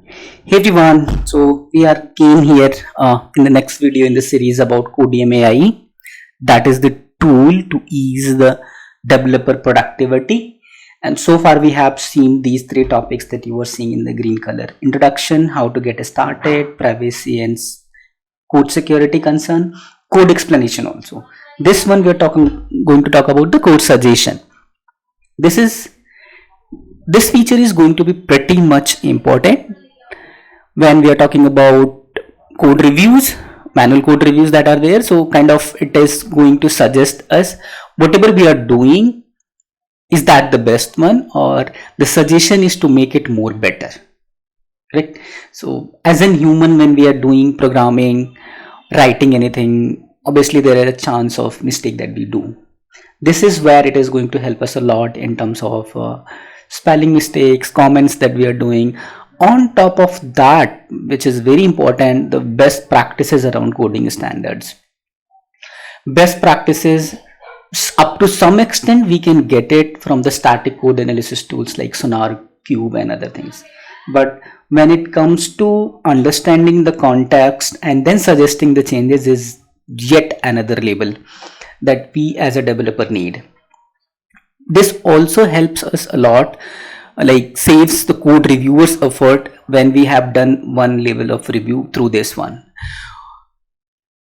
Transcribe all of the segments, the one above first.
Hey everyone, so we are came here in the next video in the series about Codium AI. That is the tool to ease the developer productivity. And so far we have seen these three topics that you are seeing in the green color: introduction, how to get started, privacy and code security concern, code explanation also. This one we are going to talk about the code suggestion. This is this feature is going to be pretty much important when we are talking about code reviews, manual code reviews that are there. So kind of it is going to suggest us whatever we are doing, is that the best one, or the suggestion is to make it more better, correct? So as a human, when we are doing programming, writing anything, obviously there is a chance of mistake that we do. This is where it is going to help us a lot in terms of spelling mistakes, comments that we are doing. On top of that, which is very important, the best practices around coding standards. Best practices, up to some extent we can get it from the static code analysis tools like Sonar, Cube and other things. But when it comes to understanding the context and then suggesting the changes is yet another label that we as a developer need. This also helps us a lot, like saves the code reviewers effort when we have done one level of review through this one.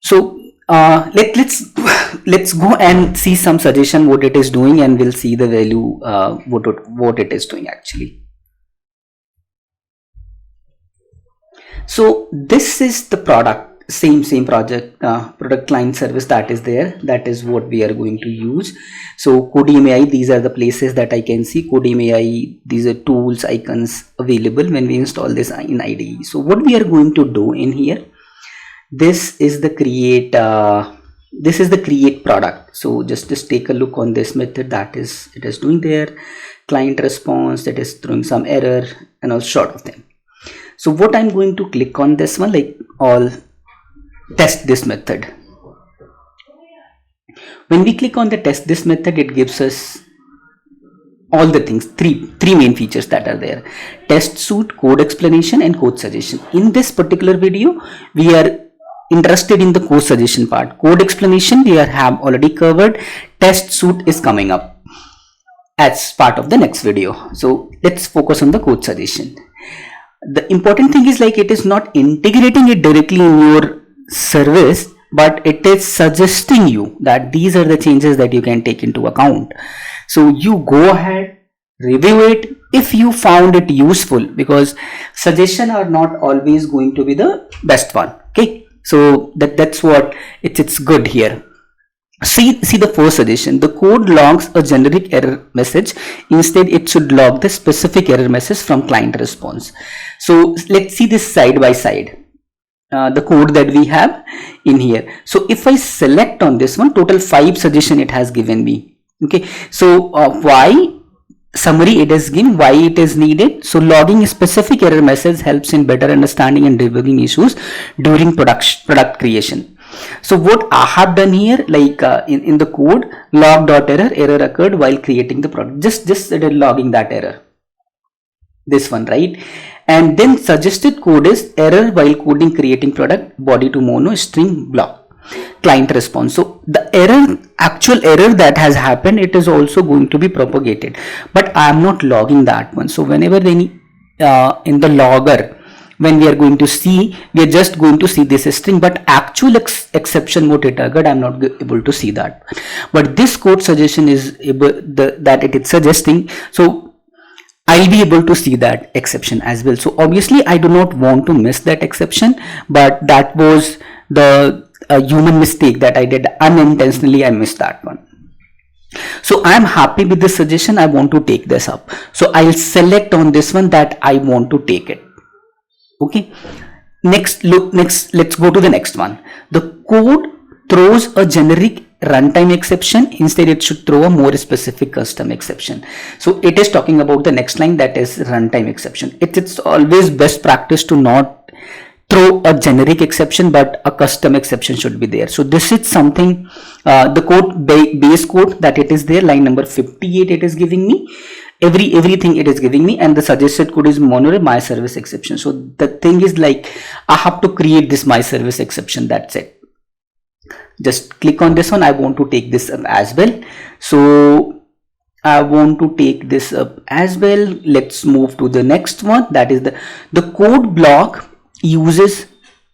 So let's go and see some suggestion what it is doing, and we'll see the value what it is doing actually. So this is the product, same project, product client service that is there. That is what we are going to use. So Codium AI, these are the places that I can see Codium AI. These are tools, icons available when we install this in IDE. So what we are going to do in here, this is the create product. So just take a look on this method that is it is doing there. Client response, that is throwing some error and all sort of them. So what I'm going to click on this one, like all test this method. When we click on the test this method, it gives us all the things, three main features that are there: test suite, code explanation and code suggestion. In this particular video we are interested in the code suggestion part. Code explanation we have already covered. Test suite is coming up as part of the next video. So let's focus on the code suggestion. The important thing is, like, it is not integrating it directly in your service, but it is suggesting you that these are the changes that you can take into account. So you go ahead, review it if you found it useful, because suggestions are not always going to be the best one. Okay, so that's what it's good here. See the first suggestion: the code logs a generic error message. Instead it should log the specific error message from client response. So let's see this side by side, the code that we have in here. So if I select on this one, total 5 suggestion it has given me. Okay, so why summary it is given, why it is needed. So logging a specific error message helps in better understanding and debugging issues during product creation. So what I have done here, like in the code, log.error occurred while creating the product, just logging that error, this one, right? And then suggested code is error while coding creating product, body to mono, string block, client response. So the actual error that has happened, it is also going to be propagated, but I am not logging that one. So whenever in the logger, when we are going to see, we are just going to see this string, but actual exception what it occurred, I'm not able to see that. But this code suggestion is able that it is suggesting, so I'll be able to see that exception as well. So obviously I do not want to miss that exception, but that was the human mistake that I did unintentionally. I missed that one. So I'm happy with this suggestion. I want to take this up. So I'll select on this one that I want to take it. Okay, let's go to the next one. The code throws a generic runtime exception. Instead it should throw a more specific custom exception. So it is talking about the next line, that is runtime exception. It's always best practice to not throw a generic exception, but a custom exception should be there. So this is something, the code base code that it is there, line number 58 it is giving me. everything it is giving me, and the suggested code is mono my service exception. So the thing is like I have to create this my service exception. That's it. Just click on this one. I want to take this up as well. So I want to take this up as well. Let's move to the next one. That is the code block uses,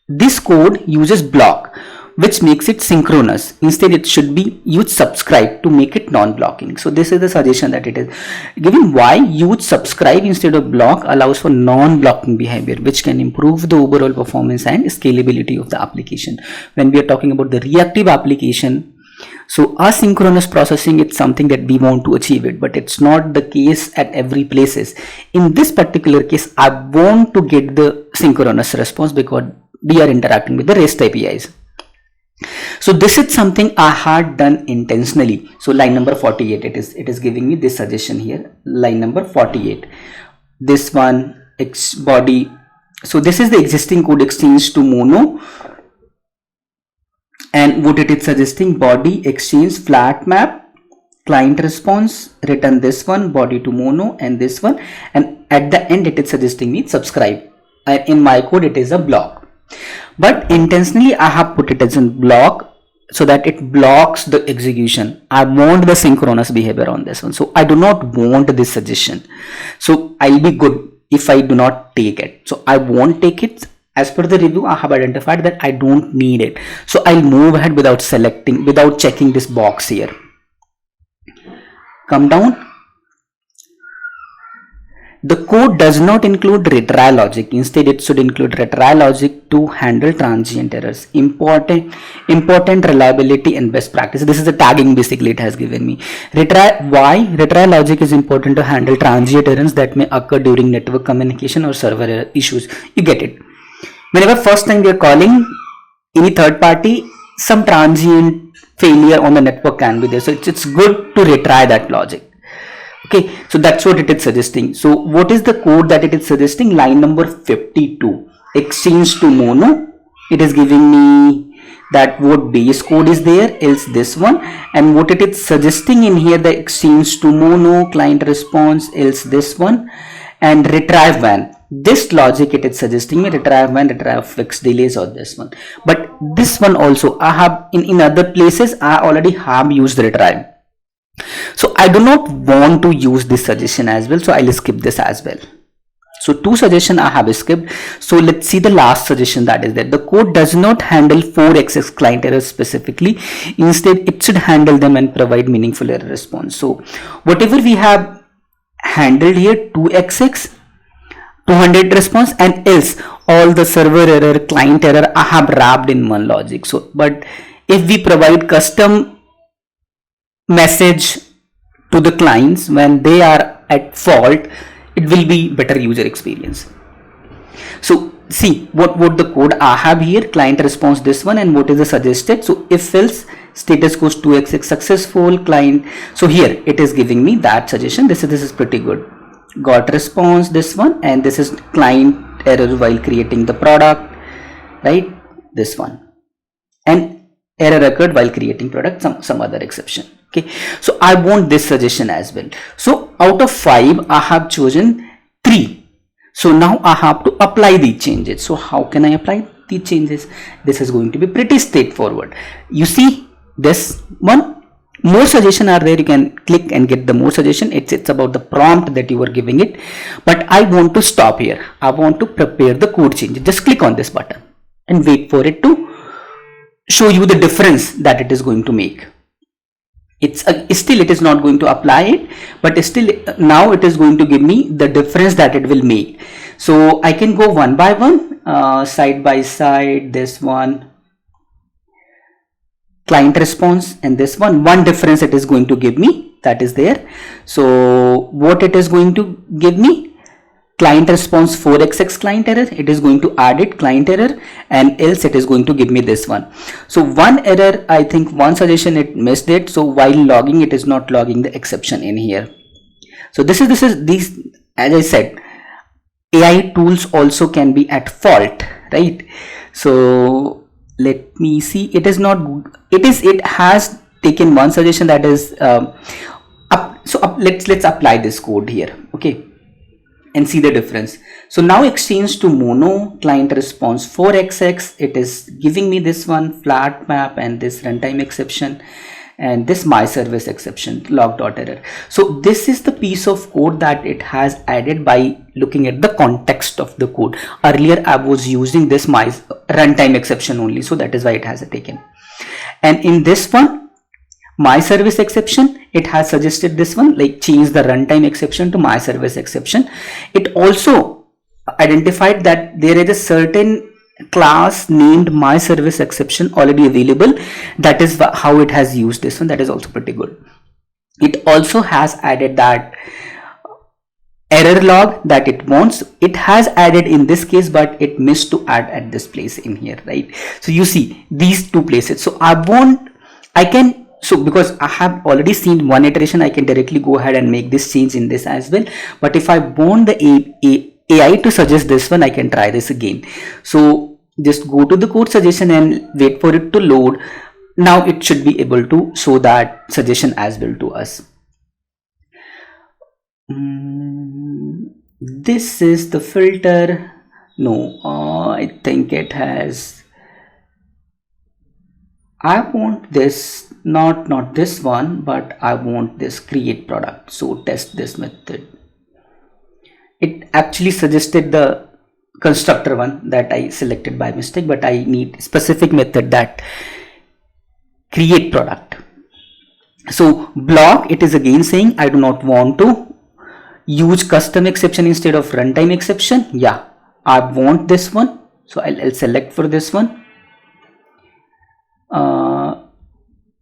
this code uses block, which makes it synchronous. Instead, it should be use subscribe to make it non-blocking. So this is the suggestion that it is given. Why use subscribe instead of block allows for non-blocking behavior, which can improve the overall performance and scalability of the application. When we are talking about the reactive application, so asynchronous processing, it's something that we want to achieve it, but it's not the case at every places. In this particular case, I want to get the synchronous response because we are interacting with the REST APIs. So this is something I had done intentionally. So line number 48, it is giving me this suggestion here. Line number 48, this one body. So this is the existing code exchange to mono, and what it is suggesting, body exchange flat map, client response, return this one, body to mono, and this one, and at the end it is suggesting me subscribe. In my code it is a block, but intentionally I have put it as a block so that it blocks the execution. I want the synchronous behavior on this one, so I do not want this suggestion. So I'll be good if I do not take it. So I won't take it. As per the review, I have identified that I don't need it, so I'll move ahead without selecting, without checking this box here. Come down. The code does not include retry logic. Instead, it should include retry logic to handle transient errors. Important reliability and best practice. This is the tagging basically it has given me. Why? Retry logic is important to handle transient errors that may occur during network communication or server issues. You get it. Whenever first time we are calling any third party, some transient failure on the network can be there. So it's good to retry that logic. Okay, so that's what it is suggesting. So what is the code that it is suggesting? Line number 52, exchange to mono. It is giving me that what base code is there, else this one, and what it is suggesting in here, the exchange to mono, client response, else this one, and retrieve when. This logic it is suggesting me retrieve when, retrieve fixed delays, or this one. But this one also I have in other places I already have used retrieve. So I do not want to use this suggestion as well, so I'll skip this as well. So two suggestions I have skipped. So let's see the last suggestion that is there. The code does not handle 4xx client errors specifically. Instead, it should handle them and provide meaningful error response. So whatever we have handled here, 2xx, 200 response, and else all the server error, client error, I have wrapped in one logic. So but if we provide custom message to the clients when they are at fault, it will be better user experience. So see what the code I have here, client response this one, and what is the suggested. So if else status goes 2xx successful client. So here it is giving me that suggestion. This is pretty good. Got response this one, and this is client error while creating the product, right? This one, and error occurred while creating product, some other exception. Okay, so I want this suggestion as well. So out of 5 I have chosen 3. So now I have to apply these changes. So how can I apply these changes? This is going to be pretty straightforward. You see this one, more suggestions are there. You can click and get the more suggestion. It's about the prompt that you are giving it, but I want to stop here. I want to prepare the code change. Just click on this button and wait for it to show you the difference that it is going to make. It's still it is not going to apply it, but still now it is going to give me the difference that it will make. So I can go one by one, side by side. This one, client response, and this one difference it is going to give me, that is there. So what it is going to give me, client response 4xx client error, it is going to add it client error, and else it is going to give me this one. So one error, I think one suggestion it missed it. So while logging, it is not logging the exception in here. So this is these, as I said, AI tools also can be at fault, right? So let me see. It has taken one suggestion, that is So let's apply this code here, okay, and see the difference. So now exchange to mono, client response 4xx, it is giving me this one flat map and this runtime exception and this my service exception log.error. So this is the piece of code that it has added by looking at the context of the code. Earlier I was using this my runtime exception only, so that is why it has taken. And in this one, my service exception, it has suggested this one, like change the runtime exception to my service exception. It also identified that there is a certain class named my service exception already available. That is how it has used this one. That is also pretty good. It also has added that error log that it wants. It has added in this case, but it missed to add at this place in here, right? So you see these two places. So so because I have already seen one iteration, I can directly go ahead and make this change in this as well. But if I want the AI to suggest this one, I can try this again. So just go to the code suggestion and wait for it to load. Now it should be able to show that suggestion as well to us. This is the filter. No, I think it has. I want this, not this one, but I want this create product. So test this method. It actually suggested the constructor one that I selected by mistake, but I need specific method that create product. So block, it is again saying I do not want to use custom exception instead of runtime exception. Yeah, I want this one. So I'll select for this one.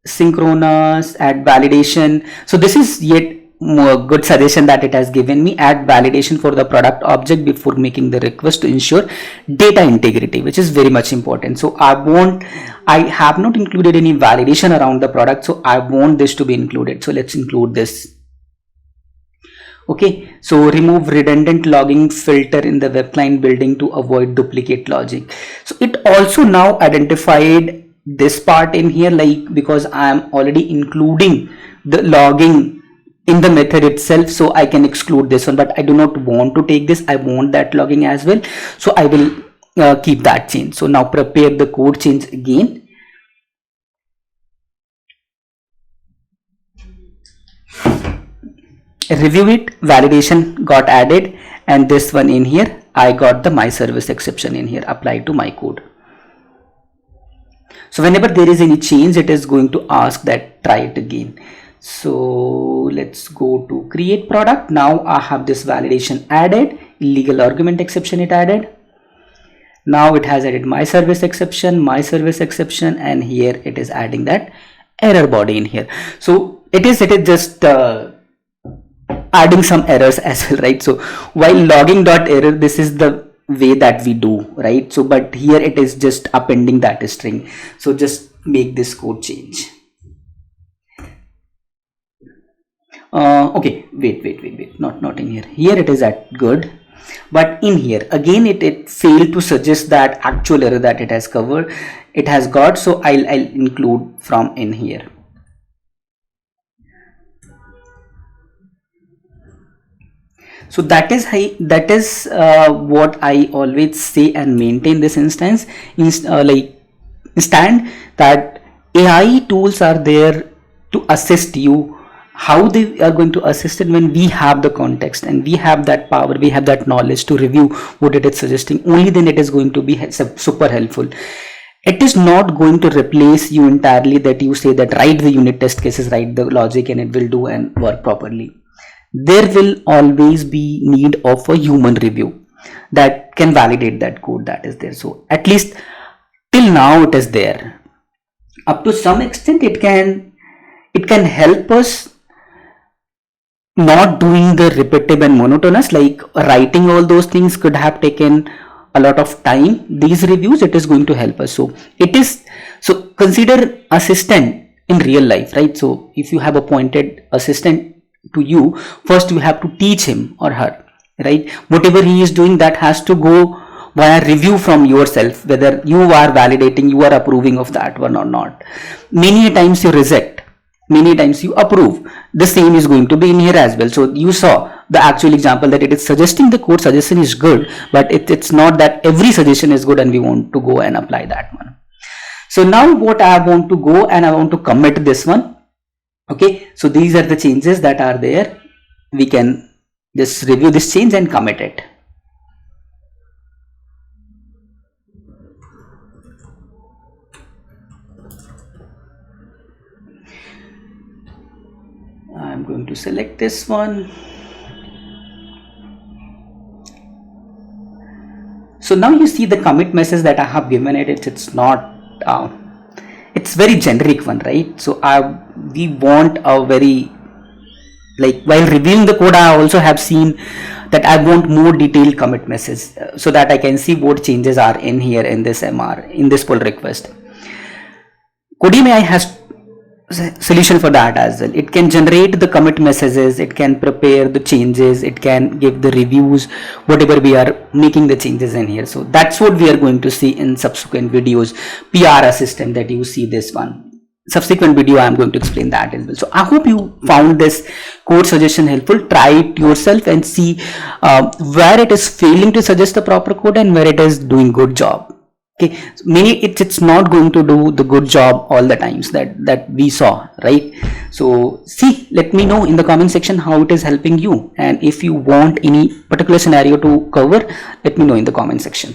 Synchronous, add validation. So this is yet more good suggestion that it has given me. Add validation for the product object before making the request to ensure data integrity, which is very much important. So I have not included any validation around the product, so I want this to be included. So let's include this. Okay, so remove redundant logging filter in the web client building to avoid duplicate logic. So it also now identified this part in here, like because I am already including the logging in the method itself, so I can exclude this one, but I do not want to take this. I want that logging as well, so I will keep that change. So now prepare the code change again. Review it, validation got added, and this one in here I got the my service exception in here applied to my code. So whenever there is any change, it is going to ask that try it again. So let's go to create product. Now I have this validation added, illegal argument exception it added. Now it has added my service exception, and here it is adding that error body in here. So it is just adding some errors as well, right? So while logging dot error, this is the way that we do, right? So but here it is just appending that string. So just make this code change. Okay, wait, not in here. Here it is at good, but in here again it failed to suggest that actual error that it has covered, it has got. So I'll include from in here. So that is what I always say and maintain this instance, that AI tools are there to assist you. How they are going to assist it when we have the context and we have that power, we have that knowledge to review what it is suggesting. Only then it is going to be super helpful. It is not going to replace you entirely, that you say that write the unit test cases, write the logic, and it will do and work properly. There will always be need of a human review that can validate that code that is there. So at least till now it is there. Up to some extent it can help us not doing the repetitive and monotonous, like writing all those things could have taken a lot of time. These reviews, it is going to help us. So consider assistant in real life, right? So if you have appointed assistant to you, first you have to teach him or her, right? Whatever he is doing, that has to go via review from yourself, whether you are validating, you are approving of that one or not. Many times you reject, many times you approve, the same is going to be in here as well. So you saw the actual example that it is suggesting the code suggestion is good, but it's not that every suggestion is good and we want to go and apply that one. So now what I want to go and I want to commit this one. Okay, so these are the changes that are there. We can just review this change and commit it. I'm going to select this one. So now you see the commit message that I have given it. It's not it's very generic one, right? So we want a very, like, while reviewing the code, I also have seen that I want more detailed commit message so that I can see what changes are in here in this MR, in this pull request. Codium AI has solution for that as well. It can generate the commit messages, it can prepare the changes, it can give the reviews, whatever we are making the changes in here. So that's what we are going to see in subsequent videos. PR assistant that you see this one. Subsequent video I am going to explain that as well. So I hope you found this code suggestion helpful. Try it yourself and see where it is failing to suggest the proper code and where it is doing good job. Okay, it's not going to do the good job all the times that we saw, right? So see, let me know in the comment section how it is helping you, and if you want any particular scenario to cover, let me know in the comment section.